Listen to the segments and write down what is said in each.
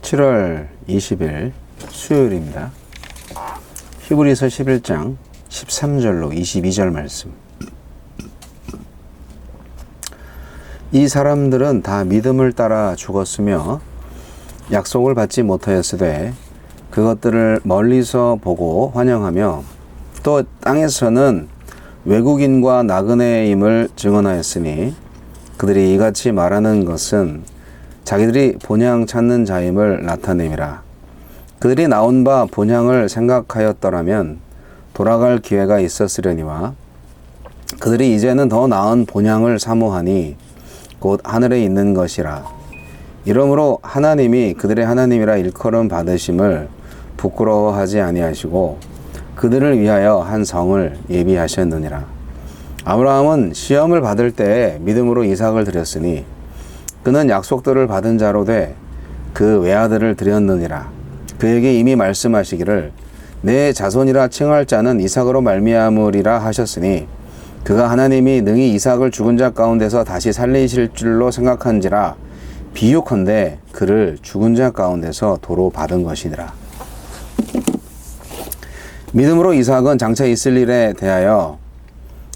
7월 20일 수요일입니다. 히브리서 11장 13절로 22절 말씀. 이 사람들은 다 믿음을 따라 죽었으며 약속을 받지 못하였으되 그것들을 멀리서 보고 환영하며 또 땅에서는 외국인과 나그네임을 증언하였으니 그들이 이같이 말하는 것은 자기들이 본향 찾는 자임을 나타냄이라. 그들이 나온 바 본향을 생각하였더라면 돌아갈 기회가 있었으려니와 그들이 이제는 더 나은 본향을 사모하니 곧 하늘에 있는 것이라. 이러므로 하나님이 그들의 하나님이라 일컬음 받으심을 부끄러워하지 아니하시고 그들을 위하여 한 성을 예비하셨느니라. 아브라함은 시험을 받을 때에 믿음으로 이삭을 드렸으니 그는 약속들을 받은 자로 돼 그 외아들을 드렸느니라. 그에게 이미 말씀하시기를 내 자손이라 칭할 자는 이삭으로 말미암으리라 하셨으니 그가 하나님이 능히 이삭을 죽은 자 가운데서 다시 살리실 줄로 생각한지라 비유컨대 그를 죽은 자 가운데서 도로 받은 것이니라. 믿음으로 이삭은 장차 있을 일에 대하여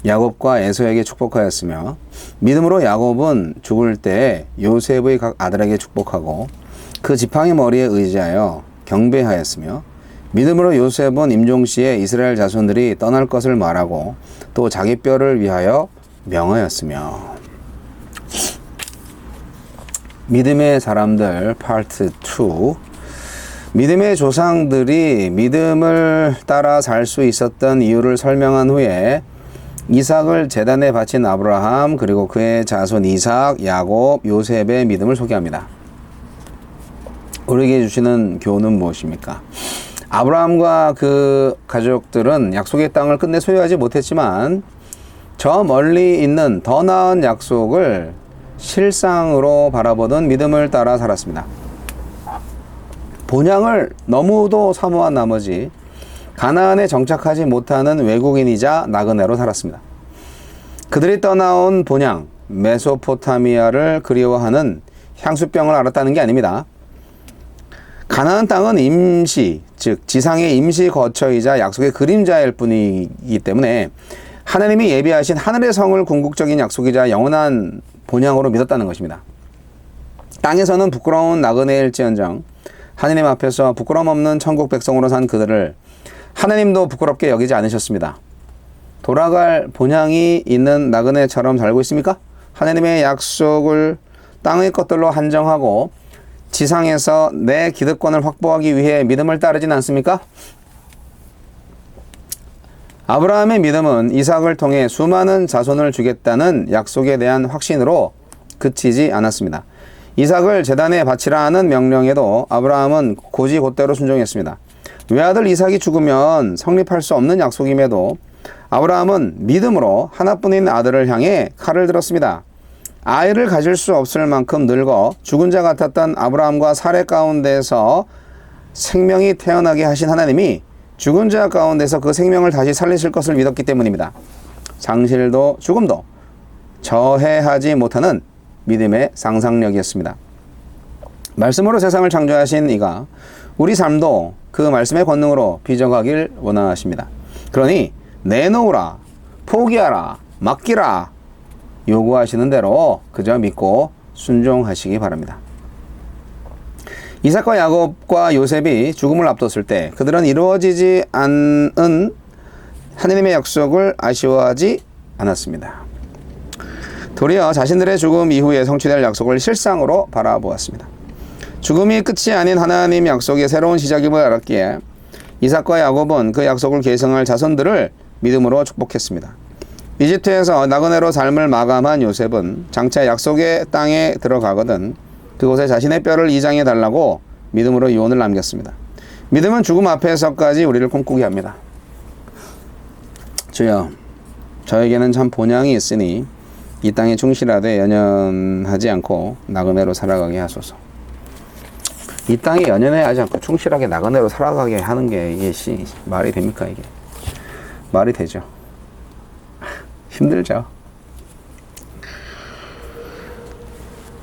야곱과 에서에게 축복하였으며 믿음으로 야곱은 죽을 때 요셉의 각 아들에게 축복하고 그 지팡이 머리에 의지하여 경배하였으며 믿음으로 요셉은 임종시에 이스라엘 자손들이 떠날 것을 말하고 또 자기 뼈를 위하여 명하였으며. 믿음의 사람들 파트 2. 믿음의 조상들이 믿음을 따라 살 수 있었던 이유를 설명한 후에 이삭을 제단에 바친 아브라함 그리고 그의 자손 이삭, 야곱, 요셉의 믿음을 소개합니다. 우리에게 주시는 교훈은 무엇입니까? 아브라함과 그 가족들은 약속의 땅을 끝내 소유하지 못했지만 저 멀리 있는 더 나은 약속을 실상으로 바라보던 믿음을 따라 살았습니다. 본향을 너무도 사모한 나머지 가나안에 정착하지 못하는 외국인이자 나그네로 살았습니다. 그들이 떠나온 본향 메소포타미아를 그리워하는 향수병을 알았다는 게 아닙니다. 가나안 땅은 임시, 즉 지상의 임시 거처이자 약속의 그림자일 뿐이기 때문에 하나님이 예비하신 하늘의 성을 궁극적인 약속이자 영원한 본향으로 믿었다는 것입니다. 땅에서는 부끄러운 나그네일지언정 하나님 앞에서 부끄러움 없는 천국 백성으로 산 그들을 하나님도 부끄럽게 여기지 않으셨습니다. 돌아갈 본향이 있는 나그네처럼 살고 있습니까? 하나님의 약속을 땅의 것들로 한정하고 지상에서 내 기득권을 확보하기 위해 믿음을 따르진 않습니까? 아브라함의 믿음은 이삭을 통해 수많은 자손을 주겠다는 약속에 대한 확신으로 그치지 않았습니다. 이삭을 제단에 바치라는 명령에도 아브라함은 고지곧대로 순종했습니다. 외아들 이삭이 죽으면 성립할 수 없는 약속임에도 아브라함은 믿음으로 하나뿐인 아들을 향해 칼을 들었습니다. 아이를 가질 수 없을 만큼 늙어 죽은 자 같았던 아브라함과 사례 가운데서 생명이 태어나게 하신 하나님이 죽은 자 가운데서 그 생명을 다시 살리실 것을 믿었기 때문입니다. 장실도 죽음도 저해하지 못하는 믿음의 상상력이었습니다. 말씀으로 세상을 창조하신 이가 우리 삶도 그 말씀의 권능으로 빚어가길 원하십니다. 그러니 내놓으라, 포기하라, 맡기라 요구하시는 대로 그저 믿고 순종하시기 바랍니다. 이삭과 야곱과 요셉이 죽음을 앞뒀을 때 그들은 이루어지지 않은 하나님의 약속을 아쉬워하지 않았습니다. 도리어 자신들의 죽음 이후에 성취될 약속을 실상으로 바라보았습니다. 죽음이 끝이 아닌 하나님 약속의 새로운 시작임을 알았기에 이삭과 야곱은 그 약속을 계승할 자손들을 믿음으로 축복했습니다. 이집트에서 나그네로 삶을 마감한 요셉은 장차 약속의 땅에 들어가거든 그곳에 자신의 뼈를 이장해 달라고 믿음으로 유언을 남겼습니다. 믿음은 죽음 앞에서까지 우리를 꿈꾸게 합니다. 주여, 저에게는 참 본향이 있으니 이 땅에 충실하되 연연하지 않고 나그네로 살아가게 하소서. 이 땅에 연연하지 않고 충실하게 나그네로 살아가게 하는 게 이게 말이 됩니까? 이게 말이 되죠. 힘들죠.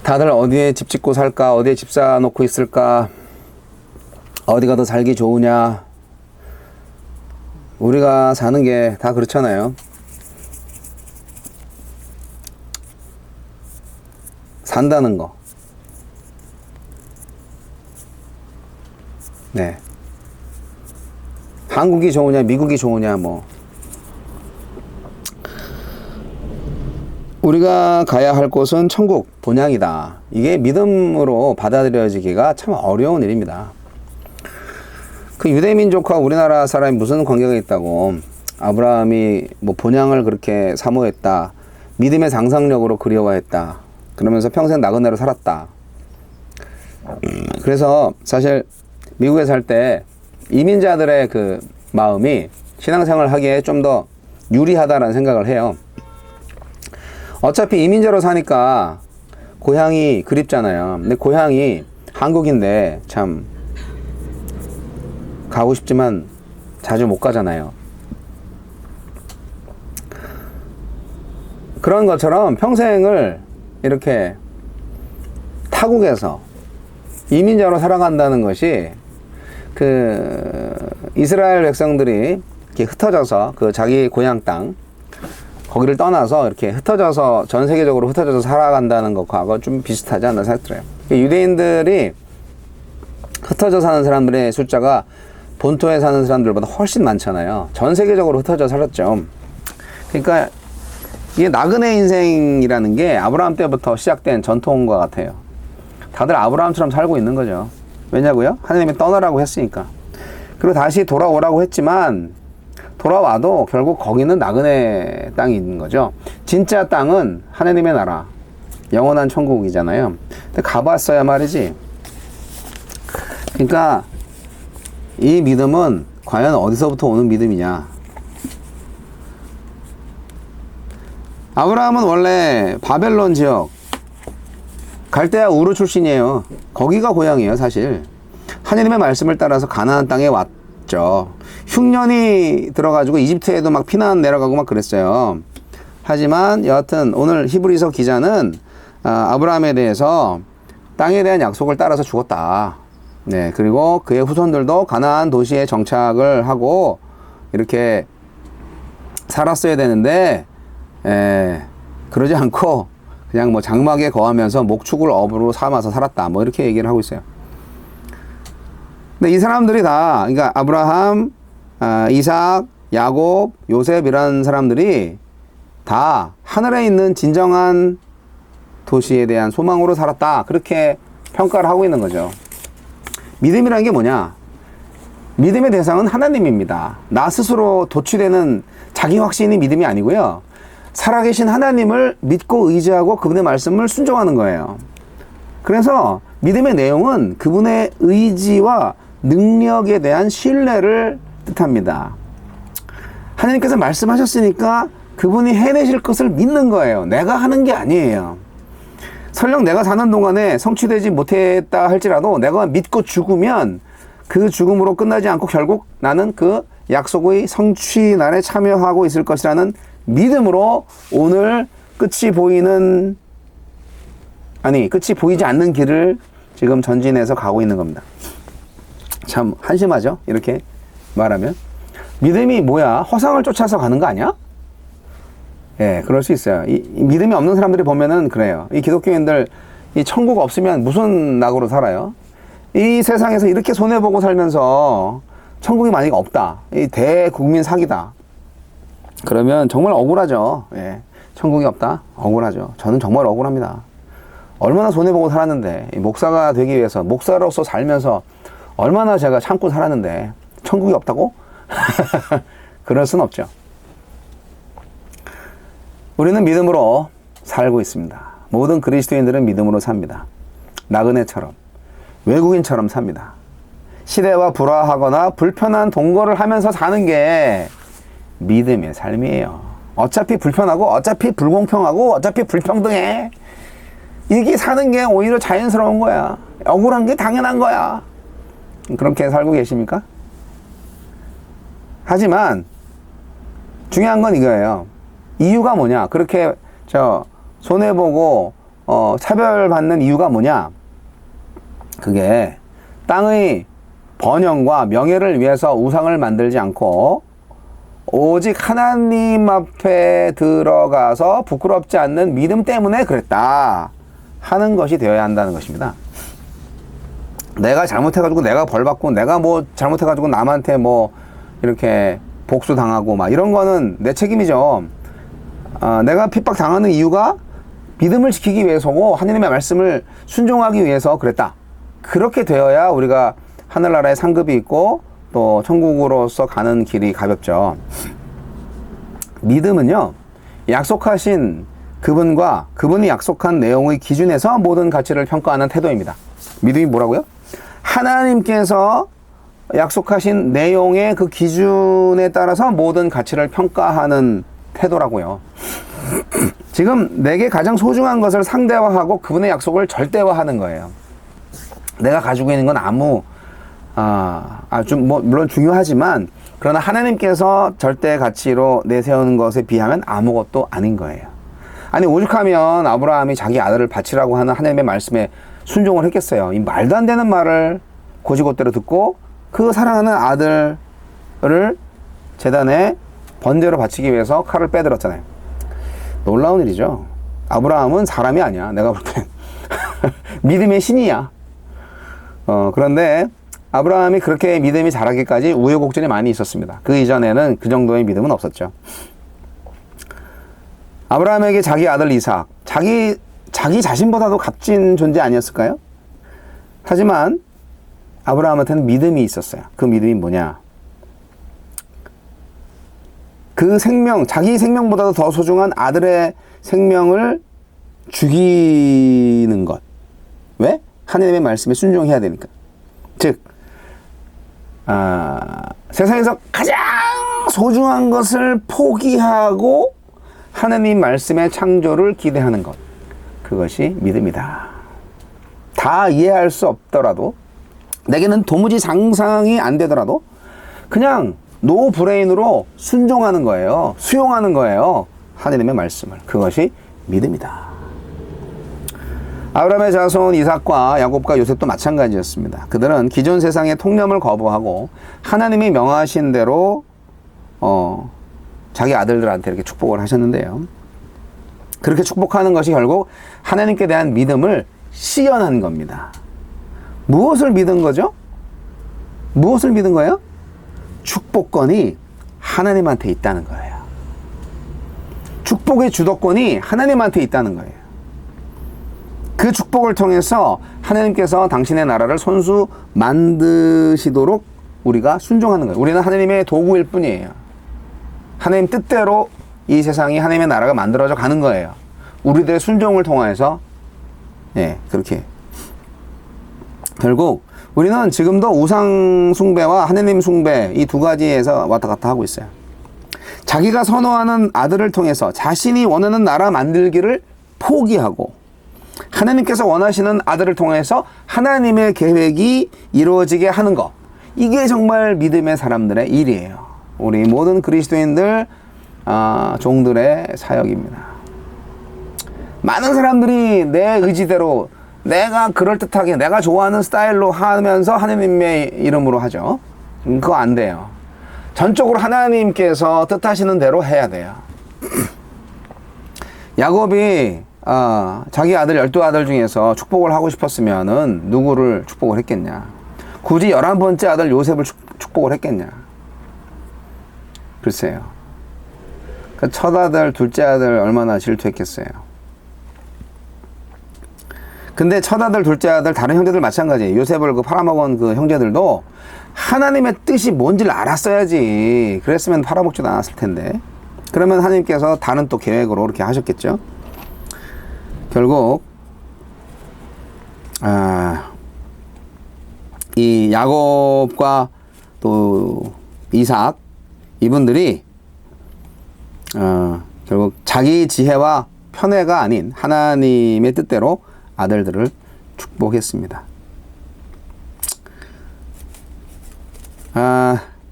다들 어디에 집 짓고 살까, 어디에 집 쌓아놓고 있을까 어디가 더 살기 좋으냐? 우리가 사는 게 다 그렇잖아요. 산다는 거. 네. 한국이 좋으냐, 미국이 좋으냐, 뭐. 우리가 가야 할 곳은 천국, 본향이다. 이게 믿음으로 받아들여지기가 참 어려운 일입니다. 그 유대민족과 우리나라 사람이 무슨 관계가 있다고, 아브라함이 뭐 본향을 그렇게 사모했다, 믿음의 상상력으로 그리워했다, 그러면서 평생 나그네로 살았다. 그래서 사실 미국에 살 때 이민자들의 그 마음이 신앙생활 하기에 좀 더 유리하다라는 생각을 해요. 어차피 이민자로 사니까 고향이 그립잖아요. 근데 고향이 한국인데 참 가고 싶지만 자주 못 가잖아요. 그런 것처럼 평생을 이렇게 타국에서 이민자로 살아간다는 것이 그 이스라엘 백성들이 이렇게 흩어져서 그 자기 고향 땅 거기를 떠나서 이렇게 흩어져서 전 세계적으로 흩어져서 살아간다는 것과 좀 비슷하지 않나 생각 들어요. 유대인들이 흩어져 사는 사람들의 숫자가 본토에 사는 사람들보다 훨씬 많잖아요. 전 세계적으로 흩어져 살았죠. 그러니까 이게 나그네 인생이라는 게 아브라함 때부터 시작된 전통과 같아요. 다들 아브라함처럼 살고 있는 거죠. 왜냐고요? 하나님이 떠나라고 했으니까. 그리고 다시 돌아오라고 했지만 돌아와도 결국 거기는 나그네 땅이 있는 거죠. 진짜 땅은 하나님의 나라, 영원한 천국이잖아요. 근데 가봤어야 말이지. 그러니까 이 믿음은 과연 어디서부터 오는 믿음이냐? 아브라함은 원래 바벨론 지역 갈대아 우르 출신이에요. 거기가 고향이에요, 사실. 하나님의 말씀을 따라서 가나안 땅에 왔죠. 흉년이 들어가지고 이집트에도 막 피난 내려가고 막 그랬어요. 하지만 여하튼 오늘 히브리서 기자는 아브라함에 대해서 땅에 대한 약속을 따라서 죽었다. 네, 그리고 그의 후손들도 가나안 도시에 정착을 하고 이렇게 살았어야 되는데 그러지 않고 그냥 뭐 장막에 거하면서 목축을 업으로 삼아서 살았다. 뭐 이렇게 얘기를 하고 있어요. 근데 이 사람들이 다, 그러니까 아브라함, 이삭, 야곱, 요셉이라는 사람들이 다 하늘에 있는 진정한 도시에 대한 소망으로 살았다. 그렇게 평가를 하고 있는 거죠. 믿음이라는 게 뭐냐? 믿음의 대상은 하나님입니다. 나 스스로 도취되는 자기 확신이 믿음이 아니고요. 살아계신 하나님을 믿고 의지하고 그분의 말씀을 순종하는 거예요. 그래서 믿음의 내용은 그분의 의지와 능력에 대한 신뢰를 뜻합니다. 하나님께서 말씀하셨으니까 그분이 해내실 것을 믿는 거예요. 내가 하는 게 아니에요. 설령 내가 사는 동안에 성취되지 못했다 할지라도 내가 믿고 죽으면 그 죽음으로 끝나지 않고 결국 나는 그 약속의 성취 날에 참여하고 있을 것이라는 믿음으로 오늘 끝이 보이지 않는 길을 지금 전진해서 가고 있는 겁니다. 참 한심하죠? 이렇게 말하면. 믿음이 뭐야? 허상을 쫓아서 가는 거 아니야? 예, 그럴 수 있어요. 이 믿음이 없는 사람들이 보면은 그래요. 이 기독교인들, 이 천국 없으면 무슨 낙으로 살아요? 이 세상에서 이렇게 손해보고 살면서 천국이 만약에 없다. 이 대국민 사기다. 그러면 정말 억울하죠. 예. 천국이 없다? 억울하죠. 저는 정말 억울합니다. 얼마나 손해보고 살았는데, 목사가 되기 위해서, 목사로서 살면서 얼마나 제가 참고 살았는데, 천국이 없다고? 그럴 순 없죠. 우리는 믿음으로 살고 있습니다. 모든 그리스도인들은 믿음으로 삽니다. 나그네처럼, 외국인처럼 삽니다. 시대와 불화하거나 불편한 동거를 하면서 사는 게 믿음의 삶이에요. 어차피 불편하고 어차피 불공평하고 어차피 불평등해. 이게 사는 게 오히려 자연스러운 거야. 억울한 게 당연한 거야. 그렇게 살고 계십니까? 하지만 중요한 건 이거예요. 이유가 뭐냐? 그렇게 손해보고 차별받는 이유가 뭐냐? 그게 땅의 번영과 명예를 위해서 우상을 만들지 않고 오직 하나님 앞에 들어가서 부끄럽지 않는 믿음 때문에 그랬다 하는 것이 되어야 한다는 것입니다. 내가 잘못해가지고 내가 벌받고 내가 뭐 잘못해가지고 남한테 뭐 이렇게 복수당하고 막 이런 거는 내 책임이죠. 내가 핍박 당하는 이유가 믿음을 지키기 위해서고 하나님의 말씀을 순종하기 위해서 그랬다. 그렇게 되어야 우리가 하늘나라에 상급이 있고 또 천국으로서 가는 길이 가볍죠. 믿음은요, 약속하신 그분과 그분이 약속한 내용의 기준에서 모든 가치를 평가하는 태도입니다. 믿음이 뭐라고요? 하나님께서 약속하신 내용의 그 기준에 따라서 모든 가치를 평가하는 태도라고요. 지금 내게 가장 소중한 것을 상대화하고 그분의 약속을 절대화하는 거예요. 내가 가지고 있는 건 물론 중요하지만, 그러나 하나님께서 절대 가치로 내세우는 것에 비하면 아무것도 아닌 거예요. 아니, 오죽하면 아브라함이 자기 아들을 바치라고 하는 하나님의 말씀에 순종을 했겠어요. 이 말도 안 되는 말을 고지고대로 듣고 그 사랑하는 아들을 제단에 번제로 바치기 위해서 칼을 빼들었잖아요. 놀라운 일이죠. 아브라함은 사람이 아니야. 내가 볼 땐 믿음의 신이야. 그런데 아브라함이 그렇게 믿음이 자라기까지 우여곡절이 많이 있었습니다. 그 이전에는 그 정도의 믿음은 없었죠. 아브라함에게 자기 아들 이삭, 자기 자신보다도 값진 존재 아니었을까요? 하지만 아브라함한테는 믿음이 있었어요. 그 믿음이 뭐냐? 그 생명, 자기 생명보다도 더 소중한 아들의 생명을 죽이는 것. 왜? 하나님의 말씀에 순종해야 되니까. 즉, 세상에서 가장 소중한 것을 포기하고 하나님 말씀의 창조를 기대하는 것. 그것이 믿음이다. 다 이해할 수 없더라도, 내게는 도무지 상상이 안 되더라도 그냥 노 브레인으로 순종하는 거예요. 수용하는 거예요. 하나님의 말씀을. 그것이 믿음이다. 아브라함의 자손 이삭과 야곱과 요셉도 마찬가지였습니다. 그들은 기존 세상의 통념을 거부하고 하나님이 명하신 대로 자기 아들들한테 이렇게 축복을 하셨는데요. 그렇게 축복하는 것이 결국 하나님께 대한 믿음을 시연한 겁니다. 무엇을 믿은 거죠? 무엇을 믿은 거예요? 축복권이 하나님한테 있다는 거예요. 축복의 주도권이 하나님한테 있다는 거예요. 그 축복을 통해서 하나님께서 당신의 나라를 손수 만드시도록 우리가 순종하는 거예요. 우리는 하나님의 도구일 뿐이에요. 하나님 뜻대로 이 세상이 하나님의 나라가 만들어져 가는 거예요. 우리들의 순종을 통해서 그렇게. 결국 우리는 지금도 우상 숭배와 하나님 숭배 이 두 가지에서 왔다 갔다 하고 있어요. 자기가 선호하는 아들을 통해서 자신이 원하는 나라 만들기를 포기하고 하나님께서 원하시는 아들을 통해서 하나님의 계획이 이루어지게 하는 것. 이게 정말 믿음의 사람들의 일이에요. 우리 모든 그리스도인들 종들의 사역입니다. 많은 사람들이 내 의지대로 내가 그럴듯하게 내가 좋아하는 스타일로 하면서 하나님의 이름으로 하죠. 그거 안 돼요. 전적으로 하나님께서 뜻하시는 대로 해야 돼요. 야곱이 자기 아들 12아들 중에서 축복을 하고 싶었으면은 누구를 축복을 했겠냐? 굳이 11번째 아들 요셉을 축복을 했겠냐? 글쎄요. 그 첫 아들, 둘째 아들 얼마나 질투했겠어요. 근데 첫 아들, 둘째 아들, 다른 형제들 마찬가지예요. 요셉을 팔아먹은 그 형제들도 하나님의 뜻이 뭔지를 알았어야지. 그랬으면 팔아먹지도 않았을 텐데. 그러면 하나님께서 다른 또 계획으로 이렇게 하셨겠죠. 결국 이 야곱과 또 이삭 이분들이 결국 자기 지혜와 편애가 아닌 하나님의 뜻대로 아들들을 축복했습니다.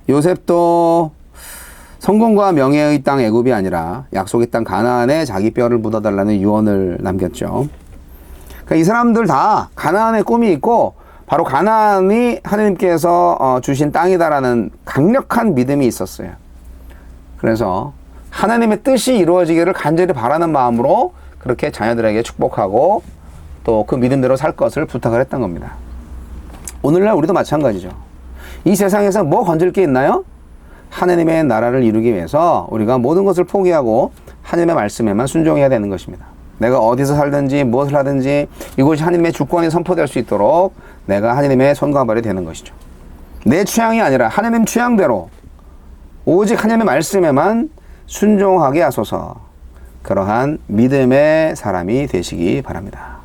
요셉도 성공과 명예의 땅 애굽이 아니라 약속의 땅 가나안에 자기 뼈를 묻어달라는 유언을 남겼죠. 그러니까 이 사람들 다 가나안의 꿈이 있고 바로 가나안이 하나님께서 주신 땅이다라는 강력한 믿음이 있었어요. 그래서 하나님의 뜻이 이루어지기를 간절히 바라는 마음으로 그렇게 자녀들에게 축복하고 또 그 믿음대로 살 것을 부탁을 했던 겁니다. 오늘날 우리도 마찬가지죠. 이 세상에서 뭐 건질 게 있나요? 하나님의 나라를 이루기 위해서 우리가 모든 것을 포기하고 하나님의 말씀에만 순종해야 되는 것입니다. 내가 어디서 살든지 무엇을 하든지 이곳이 하나님의 주권이 선포될 수 있도록 내가 하나님의 손과 발이 되는 것이죠. 내 취향이 아니라 하나님 취향대로 오직 하나님의 말씀에만 순종하게 하소서. 그러한 믿음의 사람이 되시기 바랍니다.